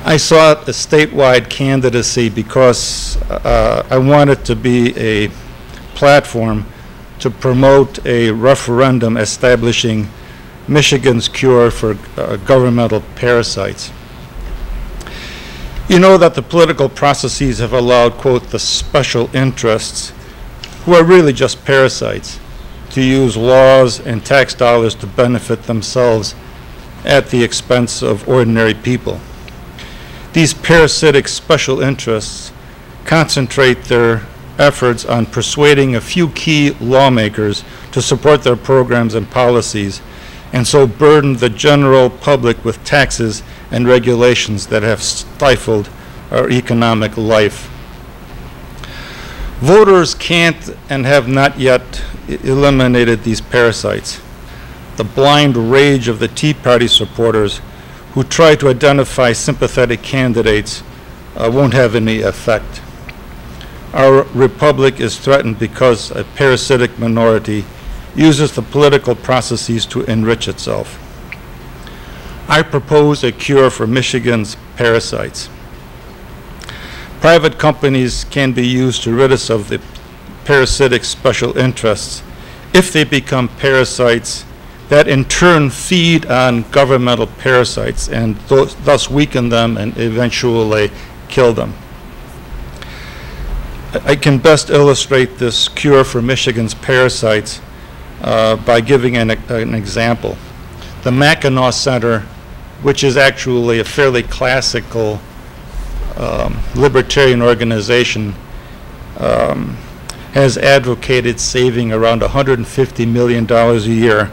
I sought a statewide candidacy because I wanted to be a platform to promote a referendum establishing Michigan's cure for governmental parasites. You know that the political processes have allowed, quote, the special interests, who are really just parasites, to use laws and tax dollars to benefit themselves at the expense of ordinary people. These parasitic special interests concentrate their efforts on persuading a few key lawmakers to support their programs and policies, and so burden the general public with taxes and regulations that have stifled our economic life. Voters can't and have not yet eliminated these parasites. The blind rage of the Tea Party supporters who try to identify sympathetic candidates won't have any effect. Our republic is threatened because a parasitic minority uses the political processes to enrich itself. I propose a cure for Michigan's parasites. Private companies can be used to rid us of the parasitic special interests if they become parasites that in turn feed on governmental parasites and thus weaken them and eventually kill them. I can best illustrate this cure for Michigan's parasites by giving an example. The Mackinac Center, which is actually a fairly classical libertarian organization, has advocated saving around $150 million a year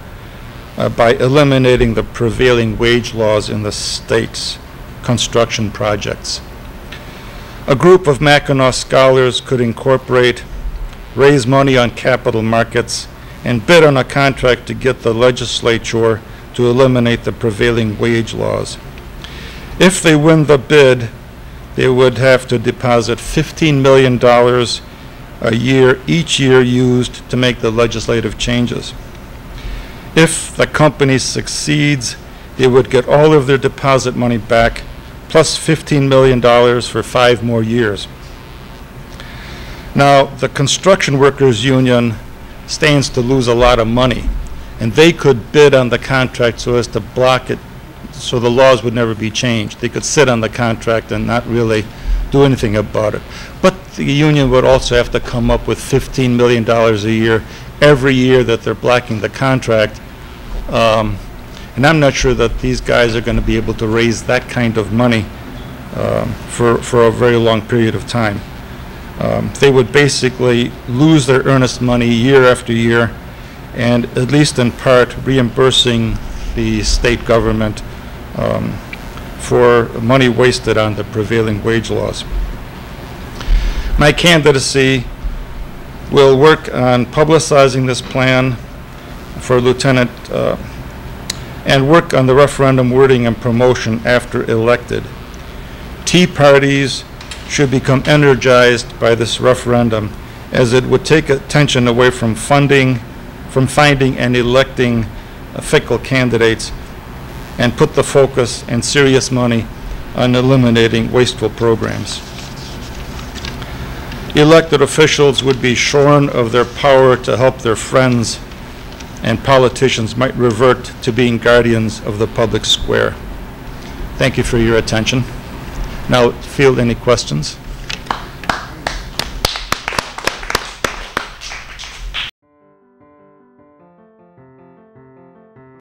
by eliminating the prevailing wage laws in the state's construction projects. A group of Mackinac scholars could incorporate, raise money on capital markets, and bid on a contract to get the legislature to eliminate the prevailing wage laws. If they win the bid, they would have to deposit $15 million a year, each year used to make the legislative changes. If the company succeeds, they would get all of their deposit money back, plus $15 million for 5 more years. Now, the construction workers union stands to lose a lot of money, and they could bid on the contract so as to block it so the laws would never be changed. They could sit on the contract and not really do anything about it. But the union would also have to come up with $15 million a year every year that they're blocking the contract. And I'm not sure that these guys are going to be able to raise that kind of money for a very long period of time. They would basically lose their earnest money year after year, and at least in part reimbursing the state government for money wasted on the prevailing wage laws. My candidacy will work on publicizing this plan for lieutenant and work on the referendum wording and promotion after elected. Tea parties should become energized by this referendum, as it would take attention away from finding and electing fickle candidates and put the focus and serious money on eliminating wasteful programs. Elected officials would be shorn of their power to help their friends, and politicians might revert to being guardians of the public square. Thank you for your attention. Now, field any questions.